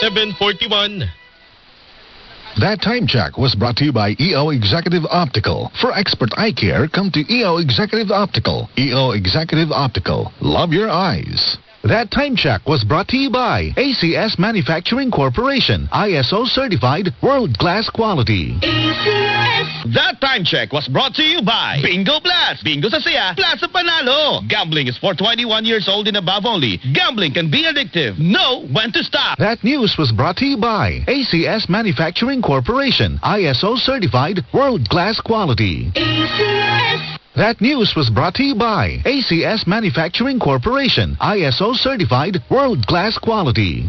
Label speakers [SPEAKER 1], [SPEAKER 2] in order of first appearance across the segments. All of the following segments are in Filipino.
[SPEAKER 1] 741.
[SPEAKER 2] That time check was brought to you by EO Executive Optical. For expert eye care, come to EO Executive Optical. EO Executive Optical. Love your eyes. That time check was brought to you by ACS Manufacturing Corporation. ISO certified world-class quality.
[SPEAKER 1] That time check was brought to you by Bingo Plus. Bingo sa saya, plus sa panalo. Gambling is for 21 years old and above only. Gambling can be addictive. Know when to stop.
[SPEAKER 2] That news was brought to you by ACS Manufacturing Corporation. ISO certified world-class quality. That news was brought to you by ACS Manufacturing Corporation. ISO certified world-class quality.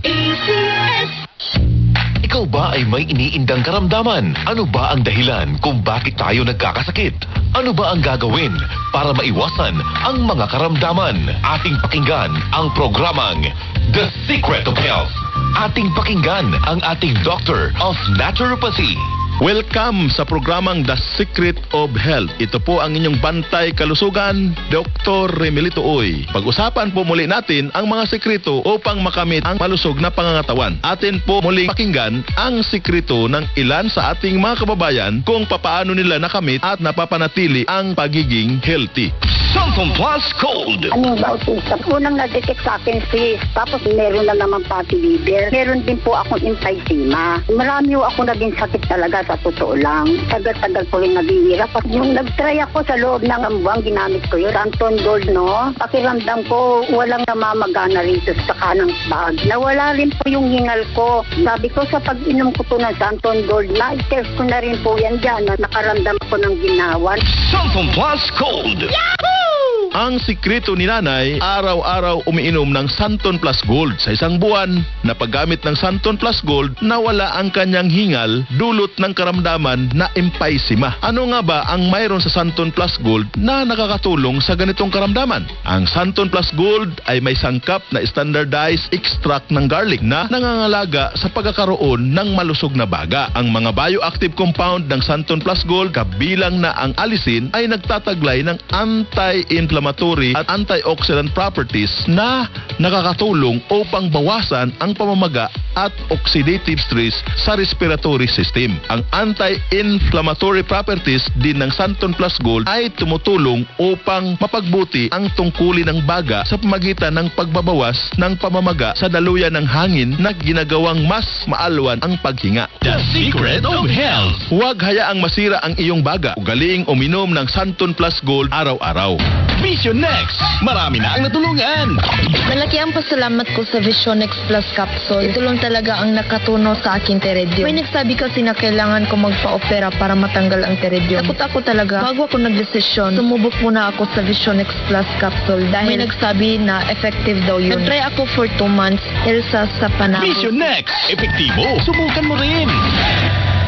[SPEAKER 3] Ikaw ba ay may iniindang karamdaman? Ano ba ang dahilan kung bakit tayo nagkakasakit? Ano ba ang gagawin para maiwasan ang mga karamdaman? Ating pakinggan ang programang The Secret of Health. Ating pakinggan ang ating Doctor of Naturopathy.
[SPEAKER 1] Welcome sa programang The Secret of Health. Ito po ang inyong bantay kalusugan, Dr. Remelito Uy. Pag-usapan po muli natin ang mga sekreto upang makamit ang malusog na pangangatawan. Atin po muling pakinggan ang sekreto ng ilan sa ating mga kababayan kung papaano nila nakamit at napapanatili ang pagiging healthy.
[SPEAKER 3] Santon Plus Cold.
[SPEAKER 4] Ano ba autism? Unang na-detect sa akin sis, tapos meron na naman fatty liver. Meron din po akong emphysema. Marami po ako naging sakit talaga sa totoo lang. Tagal-tagal po rin naghihirap. At yung nag-try ako sa loob ng ambuang, ginamit ko yun. Santon Gold, no? Pakiramdam ko, walang namamagana rito sa kanang bag. Nawala rin po yung hingal ko. Sabi ko sa pag-inom ko po ng Santon Gold, na-test ko na rin po yan dyan. Nakaramdam ko ng ginawan.
[SPEAKER 3] Santon Plus Cold.
[SPEAKER 4] Yahoo!
[SPEAKER 1] Ang sikreto ni nanay, araw-araw umiinom ng Santon Plus Gold. Sa isang buwan na paggamit ng Santon Plus Gold, nawala ang kanyang hingal dulot ng karamdaman na emphysema. Ano nga ba ang mayroon sa Santon Plus Gold na nakakatulong sa ganitong karamdaman? Ang Santon Plus Gold ay may sangkap na standardized extract ng garlic na nangangalaga sa pagkakaroon ng malusog na baga. Ang mga bioactive compound ng Santon Plus Gold, kabilang na ang allicin, ay nagtataglay ng anti-inflammatory at antioxidant properties na nakakatulong upang bawasan ang pamamaga at oxidative stress sa respiratory system. Ang anti-inflammatory properties din ng Santon Plus Gold ay tumutulong upang mapagbuti ang tungkulin ng baga sa pamagitan ng pagbabawas ng pamamaga sa daluyan ng hangin na ginagawang mas maalwan ang paghinga.
[SPEAKER 3] The Secret of Health.
[SPEAKER 1] Huwag hayaang masira ang iyong baga. Ugaling uminom ng Santon Plus Gold araw-araw.
[SPEAKER 3] Vision Next. Marami na ang natulungan.
[SPEAKER 5] Malaki ang pasalamat ko sa Visionex Plus Capsule. Ito lang talaga ang nakatuno sa aking teredyo. May nagsabi kasi na kailangan ko magpa-opera para matanggal ang teredyo. Takot ako talaga. Bago ako nagdesisyon, sumubok muna ako sa Visionex Plus Capsule dahil may nagsabi na effective daw yun. Nag-try ako for 2 months dahil sa panahon.
[SPEAKER 3] Vision Next. Epektibo. Subukan mo rin.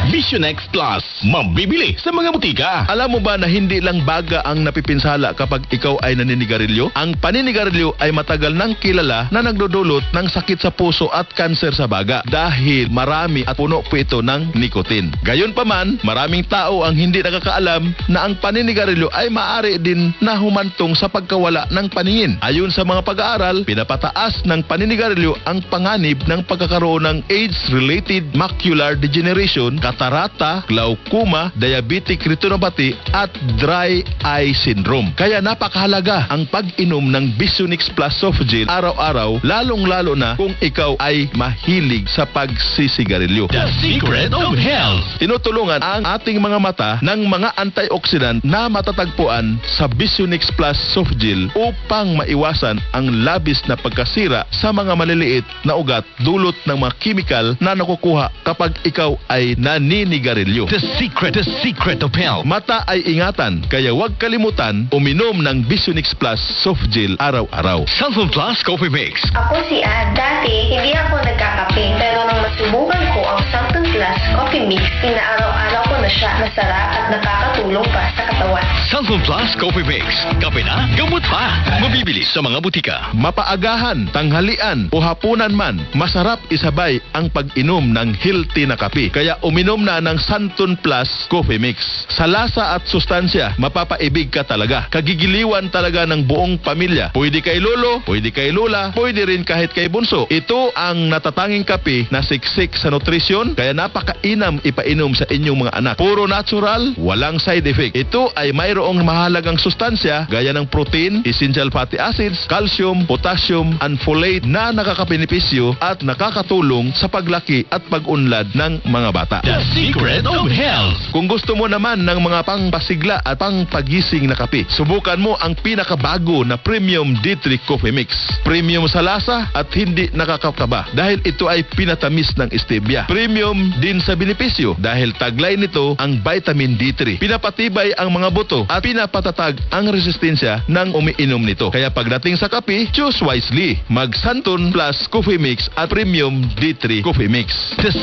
[SPEAKER 3] Visionex Plus. Mabibili sa mga butika.
[SPEAKER 1] Alam mo ba na hindi lang baga ang napipinsala kapag ikaw ay naninigarilyo? Ang paninigarilyo ay matagal nang kilala na nagdudulot ng sakit sa puso at kanser sa baga dahil marami at puno po ito ng nicotine. Gayunpaman, maraming tao ang hindi nakakaalam na ang paninigarilyo ay maaari din na humantong sa pagkawala ng paningin. Ayon sa mga pag-aaral, pinapataas ng paninigarilyo ang panganib ng pagkakaroon ng age-related macular degeneration, katarata, glaucoma, diabetic retinopathy at dry eye syndrome. Kaya napakahalaga ang pag-inom ng Visionex Plus Soft Gel araw-araw, lalong-lalo na kung ikaw ay mahilig sa pagsisigarilyo.
[SPEAKER 3] The Secret of Health.
[SPEAKER 1] Tinutulungan ang ating mga mata ng mga antioxidant na matatagpuan sa Visionex Plus Soft Gel upang maiwasan ang labis na pagkasira sa mga maliliit na ugat dulot ng mga chemical na nakukuha kapag ikaw ay naninigarilyo.
[SPEAKER 3] The Secret of Health.
[SPEAKER 1] Mata ay ingatan, kaya huwag kalimutan uminom ng Visionex Plus Soft Gel araw-araw.
[SPEAKER 3] Santon Plus Coffee Mix.
[SPEAKER 6] Ako si Ad. Dati, hindi ako nagkakape. Pero nang masubukan ko ang Santon Plus Coffee Mix, inaaraw-araw ko na siya. Masarap at nakakatulong pa sa katawan.
[SPEAKER 3] Santon Plus Coffee Mix. Kape na, gamot pa. Mabibili sa mga butika.
[SPEAKER 1] Mapaagahan, tanghalian o hapunan man, masarap isabay ang pag-inom ng healthy na kape. Kaya uminom na ng Santon Plus Coffee Mix. Sa lasa at sustansya, mapapaibig ka talaga. Kagigiliwan talaga ng buong pamilya. Pwede kay lolo, pwede kay lola, pwede rin kahit kay bunso. Ito ang natatanging kape na siksik sa nutrisyon, kaya napakainam ipainom sa inyong mga anak. Puro natural, walang side effect. Ito ay mayroong mahalagang sustansya gaya ng protein, essential fatty acids, calcium, potassium, and folate na nakakabenepisyo at nakakatulong sa paglaki at pag-unlad ng mga bata.
[SPEAKER 3] The Secret of Health.
[SPEAKER 1] Kung gusto mo naman ng mga pangpasigla at pangpagising na kape, subukan mo ang pinakabago na Premium D3 Coffee Mix. Premium sa lasa at hindi nakakakaba dahil ito ay pinatamis ng stevia. Premium din sa benepisyo dahil taglay nito ang vitamin D3. Pinapatibay ang mga buto at pinapatatag ang resistensya ng umiinom nito. Kaya pagdating sa kape, choose wisely. Mag Santon Plus Coffee Mix at Premium D3 Coffee Mix.
[SPEAKER 3] The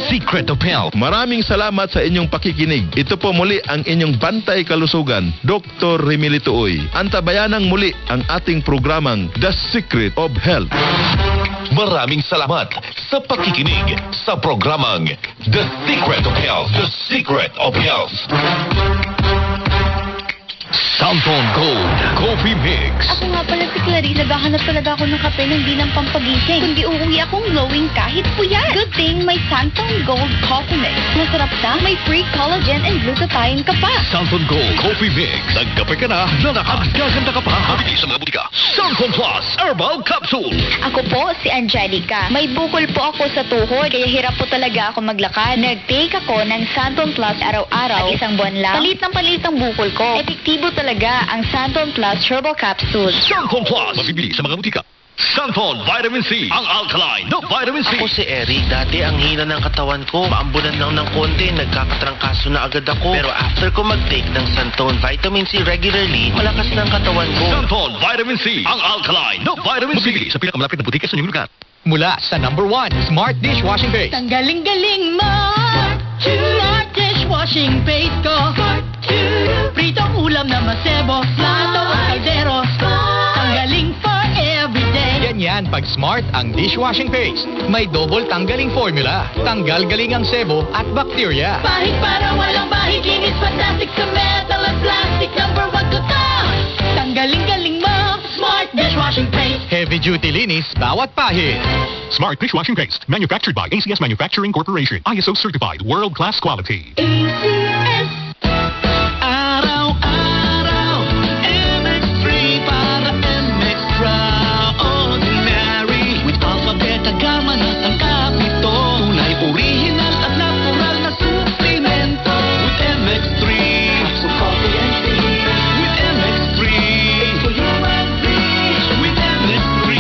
[SPEAKER 3] Secret of Health.
[SPEAKER 1] Maraming salamat sa inyong pakikinig. Ito po muli ang inyong bantay kalusugan, Dr. Remilito Uy. Antabayanang muli ang ating programang The Secret of Health.
[SPEAKER 3] Maraming salamat sa pakikinig sa programang The Secret of Health. The Secret of Health. Santon Gold Coffee Mix.
[SPEAKER 7] Ako nga pala si Clarice. Naghahanap talaga ako ng kape na hindi ng pampagising. Kundi uuwi akong glowing kahit puyat. Good thing may Santon Gold Coffee Mix. Masarap na, may free collagen and glutathione ka pa.
[SPEAKER 3] Santon Gold Coffee Mix. Nagkape ka na, gaganda ka pa. Mabili sa mga butika. Santon Plus Herbal Capsule.
[SPEAKER 7] Ako po si Angelica. May bukol po ako sa tuhod, kaya hirap po talaga ako maglakad. Nag-take ako ng Santon Plus araw-araw at isang buwan lang. Palit ang bukol ko. Epektibo talaga ang Santon Plus Herbal Capsule.
[SPEAKER 3] Santon Plus. Mabibili sa mga butika. Santon Vitamin C. Ang alkaline na Vitamin C.
[SPEAKER 8] Ako si Eric. Dati ang hina ng katawan ko. Maambunan lang ng konti. Nagkakatrangkaso na agad ako. Pero after ko mag-take ng Santon Vitamin C regularly, malakas na ang katawan ko.
[SPEAKER 3] Santon Vitamin C. Ang alkaline na Vitamin C. Mabibili sa pinakamalapit na butika sa inyong lugar.
[SPEAKER 9] Mula sa number 1 Smart Dishwashing Base.
[SPEAKER 7] Tanggaling-galing mo. Smart dishwashing base ko. Pritong ulam na masebo. Plato at kaldero. Tanggaling for everyday.
[SPEAKER 9] Ganyan pag Smart ang dishwashing paste. May double tanggaling formula. Tanggal galing ang sebo at bacteria.
[SPEAKER 7] Bahid para walang bahid. Linis fantastic sa metal at plastic. Number 1 to top. Tanggaling-galing mo. Smart dishwashing paste.
[SPEAKER 9] Heavy duty linis bawat pahid.
[SPEAKER 10] Smart Dishwashing Paste, manufactured by ACS Manufacturing Corporation. ISO certified, world-class quality.
[SPEAKER 7] ACS.
[SPEAKER 11] Araw-araw, MX3 para MX-Traordinary. With alpha, beta, gamma na sangkap nito. Tunay, original at natural na suplemento. With MX3, so coffee and tea. With MX3, it's for human beings. With MX3,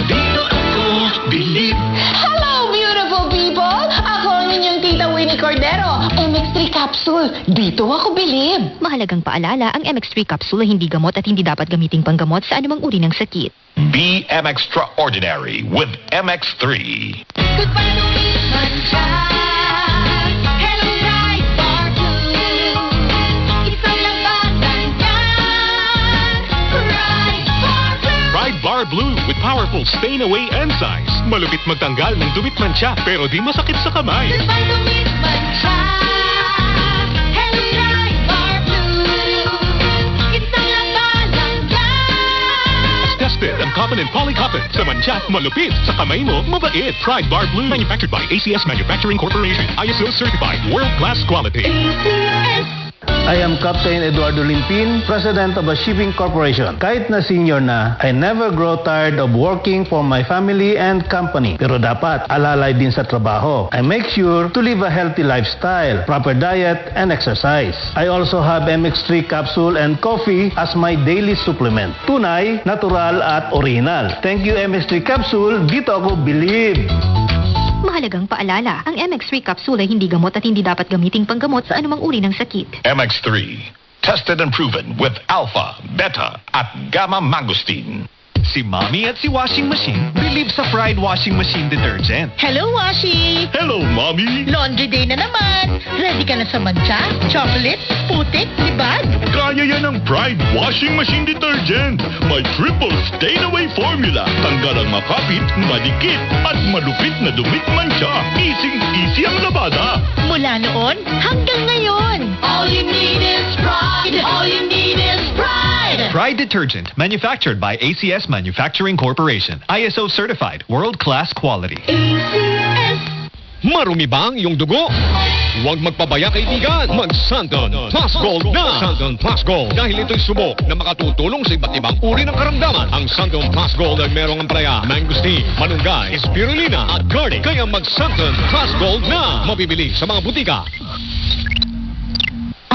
[SPEAKER 11] dito ako believe.
[SPEAKER 7] Hello, beautiful people! Ako ang inyong tita Winnie Cordero. MX3 Capsule. Dito ako bilib.
[SPEAKER 12] Mahalagang paalala, ang MX3 capsule ay hindi gamot at hindi dapat gamiting panggamot sa anumang uri ng sakit.
[SPEAKER 3] Be Extraordinary with MX3.
[SPEAKER 7] Goodbye to Eastman Chat. Hello, Pride Bar Blue. Isang labasan yan. Pride Bar Blue.
[SPEAKER 10] Pride Bar Blue with powerful stain-away enzymes. Malupit magtanggal ng dumit mancha pero di masakit sa kamay.
[SPEAKER 7] Goodbye to Eastman Chat. Hello, Pride Bar Blue. Isang labasan yan.
[SPEAKER 10] Tested ang cotton and polycotton. Sa mancha, malupit. Sa kamay mo, mabait. Pride Bar Blue. Manufactured by ACS Manufacturing Corporation. ISO certified, world-class quality.
[SPEAKER 7] ACS.
[SPEAKER 13] I am Captain Eduardo Limpin, President of a shipping corporation. Kahit na senior na, I never grow tired of working for my family and company. Pero dapat alalay din sa trabaho. I make sure to live a healthy lifestyle, proper diet, and exercise. I also have MX3 capsule and coffee as my daily supplement. Tunay, natural, at original. Thank you MX3 capsule. Dito ako believe.
[SPEAKER 12] Mahalagang paalala, ang MX3 capsule ay hindi gamot at hindi dapat gamiting panggamot sa anumang uri ng sakit.
[SPEAKER 3] MX3. Tested and proven with alpha, beta, at gamma mangosteen.
[SPEAKER 9] Si Mommy at si Washing Machine believe sa Pride Washing Machine Detergent.
[SPEAKER 14] Hello, Washi!
[SPEAKER 1] Hello, Mommy!
[SPEAKER 14] Laundry day na naman! Ready ka na sa mancha, chocolate, putik, libag?
[SPEAKER 1] Kaya yan ang Pride Washing Machine Detergent. May triple stain-away formula. Tanggal ang makapit, madikit, at malupit na dumit mancha. Easy ang labada.
[SPEAKER 14] Mula noon hanggang ngayon. All you need is pride. All you need is pride.
[SPEAKER 9] Pride Detergent, manufactured by ACS Manufacturing Corporation. ISO certified, world-class quality.
[SPEAKER 10] Marumi ba ang iyong dugo? Huwag magpabaya, kaibigan. Mag-Santon Plus Gold na. Santon Plus Gold. Dahil ito'y subok na makatutulong sa iba't ibang uri ng karamdaman. Ang Santon Plus Gold ay merong ampalaya, mangosteen, malunggay, spirulina at garlic. Kaya mag-Santon Plus Gold na. Mabibili sa mga butika.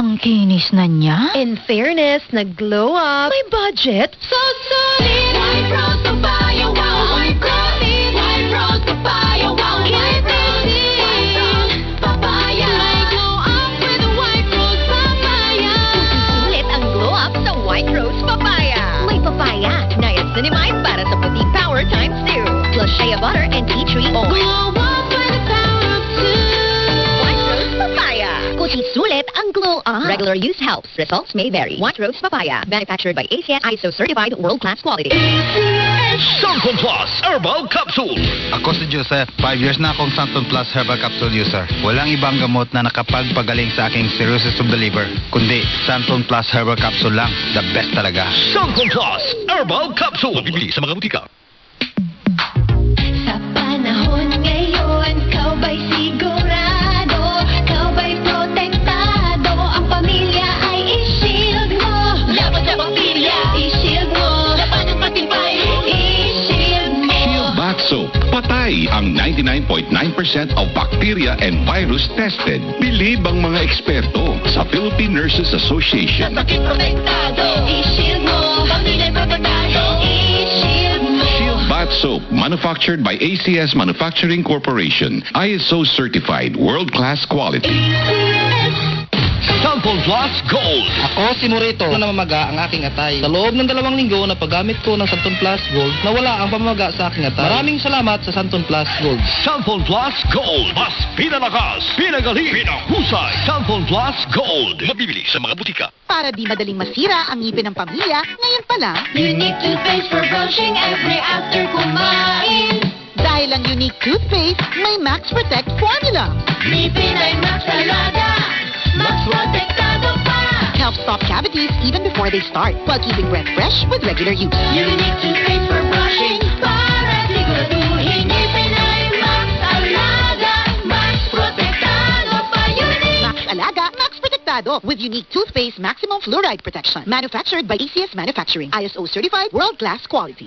[SPEAKER 12] Ang kinis na niya.
[SPEAKER 5] In fairness, nag-glow up.
[SPEAKER 14] May budget? So solid. White rose papaya, wow. White rose. White rose papaya, wow. White rose. White rose papaya. May glow up with a white rose papaya.
[SPEAKER 5] Sulit ang glow up sa White Rose Papaya. May papaya, niacinamide para sa puti power times 2. Plus shea butter and tea tree oil.
[SPEAKER 14] Glow up with the power of 2.
[SPEAKER 5] White Rose Papaya. Kuti sulit ang glow up. Regular use helps. Results may vary. White Rose Papaya. Manufactured by ACS ISO certified world-class quality.
[SPEAKER 3] Santon Plus Herbal Capsule.
[SPEAKER 15] Ako si Joseph. 5 years na akong Santon Plus Herbal Capsule user. Walang ibang gamot na nakapagpagaling sa aking cirrhosis of the liver, kundi Santon Plus Herbal Capsule lang. The best talaga.
[SPEAKER 3] Santon Plus Herbal Capsule. Mabibili sa mga butika.
[SPEAKER 14] Sa panahon ngayon, kau ba'y sigurado? Kau ba'y protektado? Ang pamilya ay i-shield mo. Dapat sa pamilya, i-shield mo. Dapat ang matibay, i-shield mo.
[SPEAKER 16] Shield Bath Soap. Patay ang 99.9% of bacteria and virus tested. Bilib ang mga eksperto sa Philippine Nurses Association.
[SPEAKER 14] Sa sakit protektado, i-shield mo. Pamilya protektado, i-shield mo.
[SPEAKER 16] Shield Bath Soap, manufactured by ACS Manufacturing Corporation. ISO certified, world-class quality.
[SPEAKER 3] Santon Plus Gold.
[SPEAKER 17] Ako si Morito na namamaga ang aking atay. Sa loob ng 2 linggo na paggamit ko ng Santon Plus Gold, nawala ang pamamaga sa aking atay. Maraming salamat sa Santon Plus Gold.
[SPEAKER 3] Santon Plus Gold. Mas pinalakas, pinagaling, pinahusay. Santon Plus Gold. Mabibili sa mga butika.
[SPEAKER 18] Para di madaling masira ang ngipin ng pamilya, ngayon pa lang,
[SPEAKER 14] Unique toothpaste for brushing every after kumain.
[SPEAKER 18] dahil ang unique toothpaste may Max Protect formula.
[SPEAKER 14] Ngipin ay Max talaga. Max protektado pa.
[SPEAKER 18] Helps stop cavities even before they start, while keeping breath fresh with regular use.
[SPEAKER 14] Unique toothpaste for brushing para siguraduhin ngipin ay Max Alaga. Max protektado pa. Unique.
[SPEAKER 18] Max Alaga, Max Protectado with unique toothpaste maximum fluoride protection. Manufactured by ACS Manufacturing. ISO certified, world-class quality.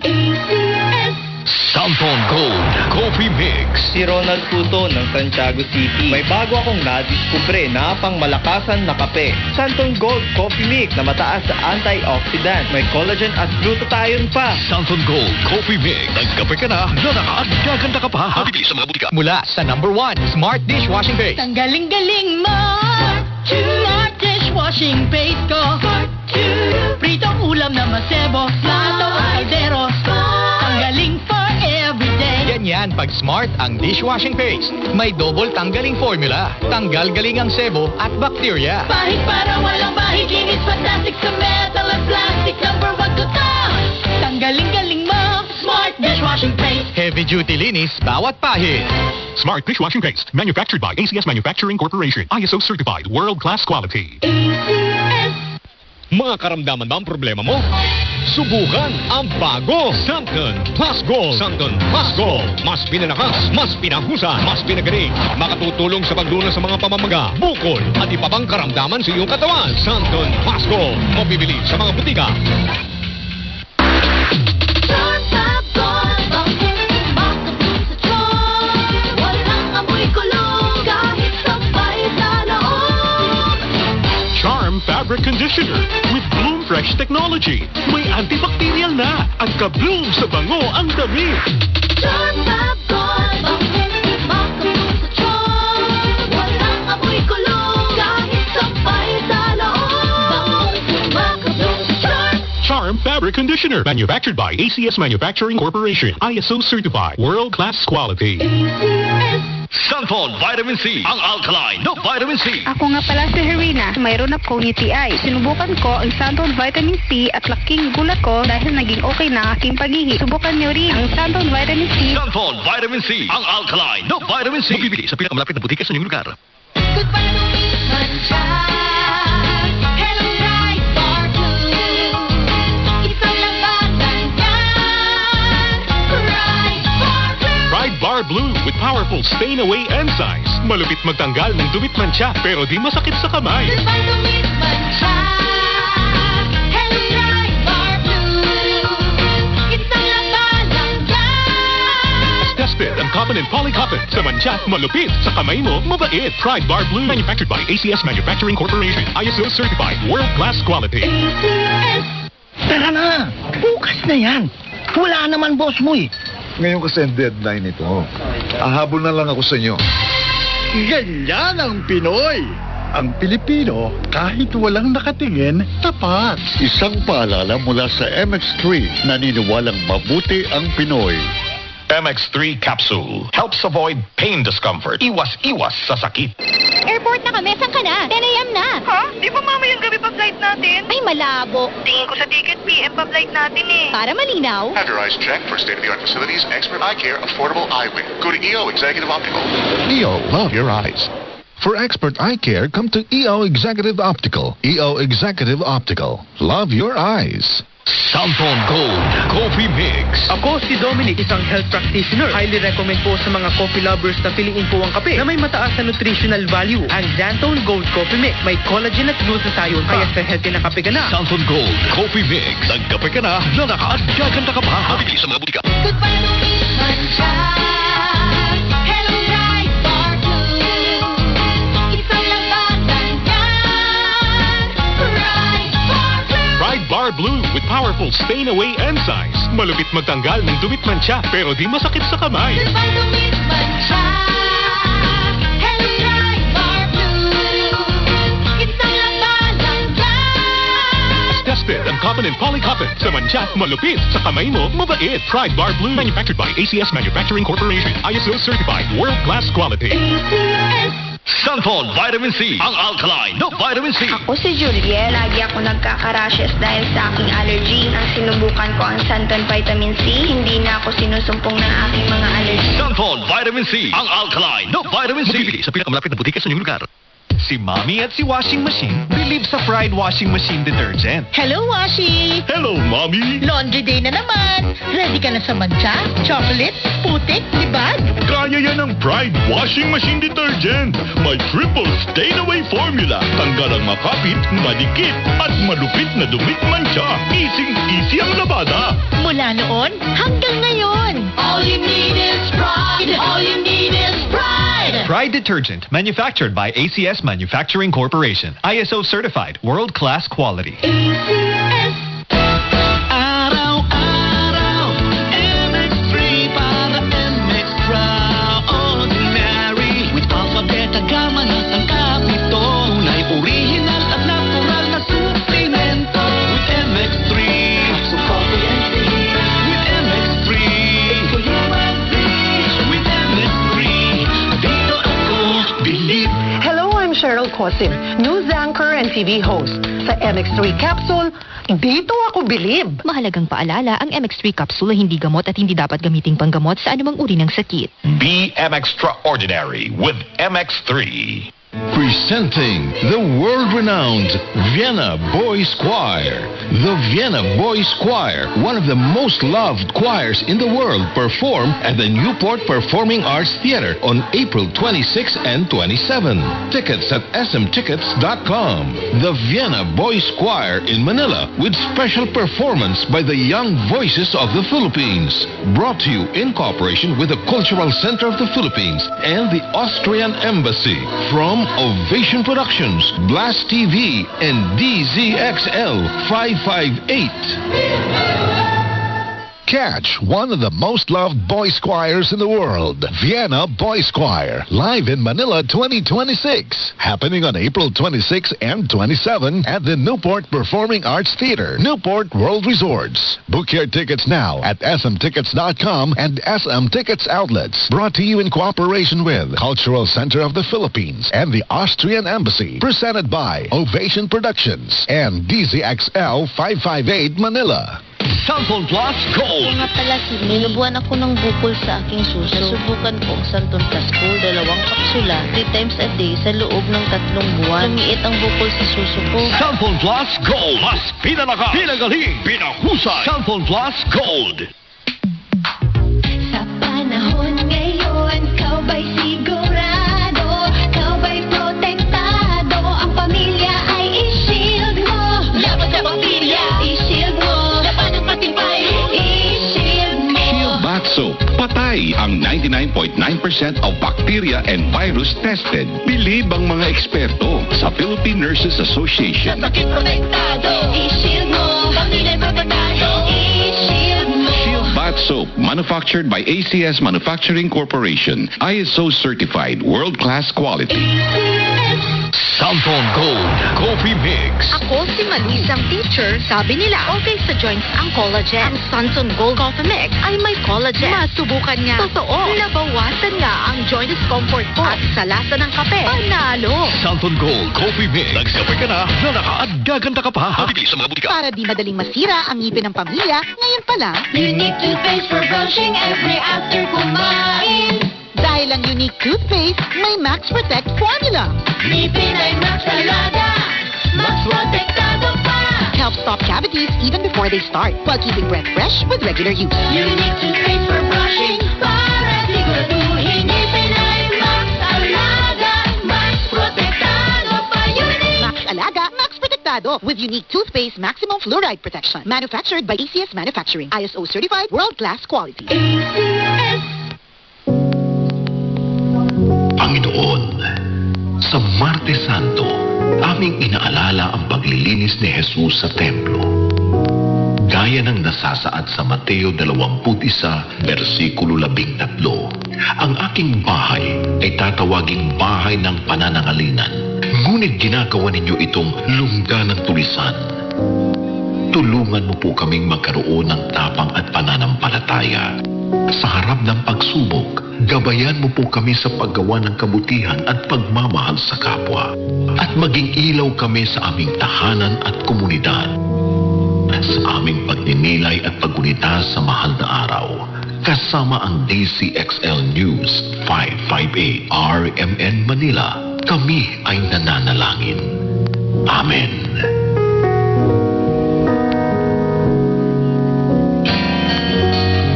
[SPEAKER 3] Santon Gold Coffee Mix.
[SPEAKER 17] Si Ronald Puto ng Santiago City. May bago akong nadiskubre na pangmalakasan na kape. Santon Gold Coffee Mix na mataas sa antioxidant. May collagen at glutathione pa.
[SPEAKER 3] Santon Gold Coffee Mix. Nagkape ka na, at gaganda ka pa. Mabibili sa mga butika.
[SPEAKER 9] Mula sa number 1, Smart Dishwashing Base.
[SPEAKER 14] Ang galing-galing mo. Smart dishwashing base ko. Pritong ulam na masebo. Plato o kaldero. Ang galing for everyday.
[SPEAKER 9] Ganyan pag Smart ang dishwashing paste. May double tanggaling formula. Tanggal galing ang sebo at bacteria.
[SPEAKER 14] Bahid para walang bahid. Linis fantastic sa metal at plastic. Number 1 to top. Tanggaling-galing mo. Smart dishwashing paste.
[SPEAKER 9] Heavy duty linis bawat pahid.
[SPEAKER 10] Smart Dishwashing Paste. Manufactured by ACS Manufacturing Corporation. ISO certified, world-class quality. Mga karamdaman ba ang problema mo? Subukan ang bago Santon Plus Gold. Santon Plus Gold. Mas pinalakas, mas pinahusay, mas pinagaling. Makatutulong sa paglunas sa mga pamamaga, bukol at iba pang karamdaman sa iyong katawan. Santon Plus Gold. Mabibili sa mga butika. Charm Fabric Conditioner with Bloom Fresh Technology. May antibacterial na at ka-bloom sa bango ang damit.
[SPEAKER 14] Charm Fab Gold. Makabloom sa charm. Walang amoy kulong. Kahit sampay sa loob. Bangong makabloom sa charm.
[SPEAKER 10] Charm
[SPEAKER 19] Warm Fabric Conditioner. Manufactured by ACS Manufacturing Corporation. ISO certified. World-class quality.
[SPEAKER 3] Santon Vitamin C, ang alkaline na vitamin C.
[SPEAKER 20] Ako nga pala si Herina. Mayroon akong UTI. Sinubukan ko ang Santon Vitamin C at laking gulat ko dahil naging okay na ang aking pag-ihi. Subukan niyo rin ang Santon Vitamin C.
[SPEAKER 3] Santon Vitamin C, ang alkaline na vitamin C. Mabibili sa pinakamalapit na butika sa inyong lugar.
[SPEAKER 19] Pride Bar Blue with powerful stain-away enzymes. Malupit magtanggal ng dumit mancha pero di masakit sa kamay. Tested ang cotton and polycotton. Sa mancha, malupit. Sa kamay mo, mabait. Pride Bar Blue. Manufactured by ACS Manufacturing Corporation. ISO certified. World-class quality.
[SPEAKER 21] Tara na! Bukas na yan! Wala naman boss mo eh.
[SPEAKER 2] Ngayon kasi ang deadline ito. Ahabol na lang ako sa inyo.
[SPEAKER 22] Ganyan ang Pinoy. Ang Pilipino, kahit walang nakatingin, tapat.
[SPEAKER 23] Isang paalala mula sa MX3, naniniwalang mabuti ang Pinoy.
[SPEAKER 3] MX3 Capsule helps avoid pain discomfort. Iwas-iwas sa sakit.
[SPEAKER 12] Airport na kami. Saan ka na? 10 a.m. na.
[SPEAKER 6] Ha? Di ba mamayang gabi pa flight natin?
[SPEAKER 12] Ay, malabo.
[SPEAKER 6] Tingin ko sa ticket, PM pa flight natin eh.
[SPEAKER 12] Para malinaw.
[SPEAKER 24] Have your eyes checked for state-of-the-art facilities, expert eye care, affordable eyewear. Go to EO Executive Optical.
[SPEAKER 2] EO, love your eyes. For expert eye care, come to EO Executive Optical. EO Executive Optical. Love your eyes.
[SPEAKER 3] Santon Gold Coffee Mix.
[SPEAKER 17] Ako si Dominic, isang health practitioner. Highly recommend po sa mga coffee lovers na piliin po ang kape na may mataas na nutritional value. Ang Santon Gold Coffee Mix. May collagen at glutathione kaya sa healthy na kape ka na.
[SPEAKER 3] Santon Gold Coffee Mix. Nagkape ka na, nakakaadyagan ka pa. Mabibili sa mga butika.
[SPEAKER 19] Pride Bar Blue with powerful stain-away enzymes. Malupit magtanggal ng dumit mancha pero di masakit sa kamay. Tested ang cotton and polycotton. Sa mancha, malupit. Sa kamay mo, mabait. Pride Bar Blue. Manufactured by ACS Manufacturing Corporation. ISO certified. World-class quality.
[SPEAKER 3] Santon Vitamin C, ang alkaline na vitamin C.
[SPEAKER 6] Ako si Juliet. Lagi ako nagkaka-rashes dahil sa aking allergy. Nang sinubukan ko ang Santon Vitamin C, hindi na ako sinusumpong ng aking mga allergy.
[SPEAKER 3] Santon Vitamin C, ang alkaline na vitamin C. Mabibili sa pinakamalapit na butika sa inyong lugar.
[SPEAKER 9] Si Mommy at si Washing Machine believe sa Pride Washing Machine Detergent.
[SPEAKER 25] Hello, Washi!
[SPEAKER 19] Hello, Mommy!
[SPEAKER 25] Laundry day na naman! Ready ka na sa mancha, chocolate, putik, libag?
[SPEAKER 19] Kaya yan ang Pride Washing Machine Detergent. May triple stain-away formula. Tanggal ang makapit, madikit, at malupit na dumit mancha. Easy ang labada.
[SPEAKER 25] Mula noon hanggang ngayon.
[SPEAKER 14] All you need is pride. All you need is pride.
[SPEAKER 9] Pride Detergent, manufactured by ACS Manufacturing Corporation. ISO certified, world-class quality.
[SPEAKER 11] Araw-araw, MX3 para MX-Traordinary. With alpha, beta, gamma na sangkap nito. Tunay, original at natural na suplemento. With MX3, so comprehensive. With MX3, it's for human beings. With MX3, dito ako believe.
[SPEAKER 18] Hello, I'm Cheryl Cosim, news anchor and TV host. Sa MX3 Capsule, dito ako bilib.
[SPEAKER 12] Mahalagang paalala, ang MX3 capsule ay hindi gamot at hindi dapat gamiting panggamot sa anumang uri ng sakit.
[SPEAKER 3] Be Extraordinary with MX3.
[SPEAKER 1] Presenting the world-renowned Vienna Boys Choir. The Vienna Boys Choir, one of the most loved choirs in the world, perform at the Newport Performing Arts Theater on April 26 and 27. Tickets at smtickets.com. The Vienna Boys Choir in Manila with special performance by the Young Voices of the Philippines. Brought to you in cooperation with the Cultural Center of the Philippines and the Austrian Embassy. From Ovation Productions, Blast TV, and DZXL 558.
[SPEAKER 2] Catch one of the most loved boys choirs in the world, Vienna Boys Choir, live in Manila 2026. Happening on April 26 and 27 at the Newport Performing Arts Theater, Newport World Resorts. Book your tickets now at smtickets.com and SM Tickets outlets. Brought to you in cooperation with Cultural Center of the Philippines and the Austrian Embassy. Presented by Ovation Productions and DZXL 558 Manila.
[SPEAKER 11] Santon Plus Gold.
[SPEAKER 4] Nga pala, ninubuan ako ng bukol sa aking suso. Nasubukan ko ang Santon Plus Gold, 2 kapsula, 3 times a day sa loob ng 3 buwan. Lumiit ang bukol sa suso ko.
[SPEAKER 11] Santon Plus Gold. Mas pinalakas, pinagaling, pinahusay. Santon Plus Gold.
[SPEAKER 14] Sa panahon ngayon, kau ba'y sigurado? Kau ba'y protektado? Ang pamilya ay i-shield mo. Laban sa pamilya, i-shield mo. Laban ng matibay, i-shield mo.
[SPEAKER 16] Shield Bath Soap. Patay ang 99.9% of bacteria and virus tested. Bilib ang mga eksperto sa Philippine Nurses Association.
[SPEAKER 14] Sa sakit protektado, i-shield mo. Pamilya protektado, i-shield mo.
[SPEAKER 16] Shield Bath Soap, manufactured by ACS Manufacturing Corporation. ISO certified, world-class quality.
[SPEAKER 11] Santon Gold Coffee Mix.
[SPEAKER 12] Ako si Malisang teacher. Sabi nila, okay sa joints ang collagen. Ang Santon Gold Coffee Mix ay may collagen. Masubukan nga. Totoo. Nabawasan nga ang joint discomfort ko. At sa lasa ng kape, panalo.
[SPEAKER 11] Santon Gold Coffee Mix. Nagkape ka na, nanaka at gaganda ka pa. Mabibili sa mga butika.
[SPEAKER 18] Para di madaling masira ang ngipin ng pamilya, ngayon pa lang,
[SPEAKER 14] Unique toothpaste for brushing every after kumain.
[SPEAKER 18] dahil ang unique toothpaste may Max Protect formula.
[SPEAKER 14] Ngipin ay Max Alaga, Max Protektado pa.
[SPEAKER 18] Help stop cavities even before they start, while keeping breath fresh with regular use.
[SPEAKER 14] Unique toothpaste for brushing, para siguraduhin ngipin ay Max Alaga, Max Protektado pa. Unique
[SPEAKER 18] Max Alaga, Max Protektado with unique toothpaste maximum fluoride protection. Manufactured by ACS Manufacturing. ISO certified, world-class quality.
[SPEAKER 3] Panginoon, sa Martes Santo, aming inaalala ang paglilinis ni Jesus sa templo. Gaya ng nasasaad sa Mateo 21, versikulo 13, ang aking bahay ay tatawaging bahay ng pananangalinan. Ngunit ginagawa ninyo itong lungga ng tulisan. Tulungan mo po kaming magkaroon ng tapang at pananampalataya. Sa harap ng pagsubok, gabayan mo po kami sa paggawa ng kabutihan at pagmamahal sa kapwa. At maging ilaw kami sa aming tahanan at komunidad. Sa aming pagninilay at paggunita sa mahal na araw, kasama ang DCXL News 558 RMN Manila, kami ay nananalangin. Amen.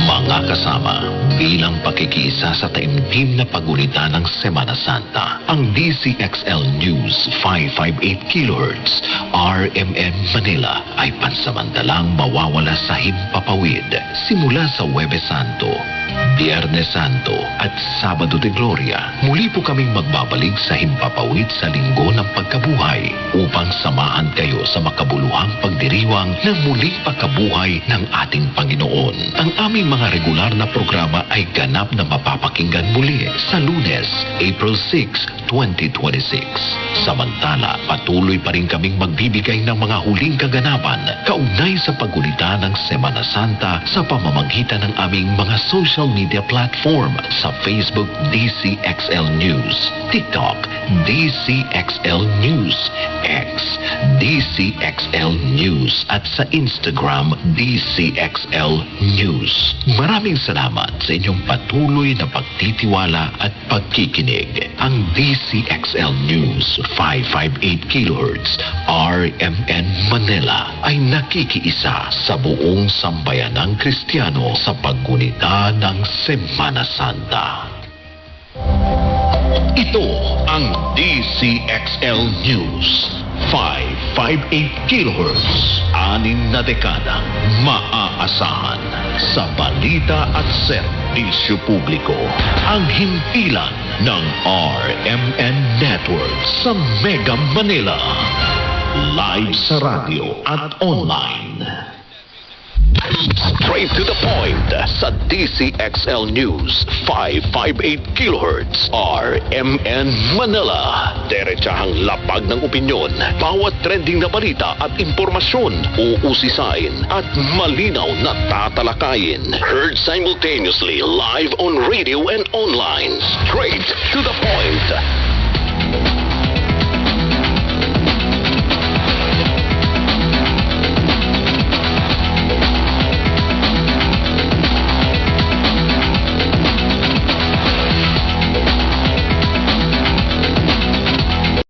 [SPEAKER 3] Mga kasama, bilang pakikiisa sa taimtim na paggunita ng Semana Santa, ang DCXL News 558 kHz RMN Manila ay pansamantalang mawawala sa himpapawid simula sa Huwebes Santo, Biyernes Santo at Sabado de Gloria. Muli po kaming magbabalik sa himpapawid sa Linggo ng Pagkabuhay upang samahan kayo sa makabuluhang pagdiriwang ng muling pagkabuhay ng ating Panginoon. Ang aming mga regular na programa ay ganap na mapapakinggan muli sa Lunes, April 6, 2026. Samantala, patuloy pa rin kaming magbibigay ng mga huling kaganapan kaugnay sa paggunita ng Semana Santa sa pamamagitan ng aming mga social media platform sa Facebook DCXL News, TikTok DCXL News, X DCXL News at sa Instagram DCXL News. Maraming salamat sa inyong patuloy na pagtitiwala at pagkikinig. Ang DCXL News 558 kHz RMN Manila ay nakikiisa sa buong sambayanang Kristiyano sa paggunita ng Semana Santa. Ito ang DCXL News 558 kHz, 6 na dekadang maaasahan sa balita at serbisyo publiko. Ang himpilan ng RMN Network sa Mega Manila. Live sa radyo at online.
[SPEAKER 5] Straight to the point sa DCXL News 558 kHz RMN Manila. Derechahang lapag ng opinyon, bawat trending na balita at impormasyon uusisain at malinaw na tatalakayin. Heard simultaneously live on radio and online. Straight to the point.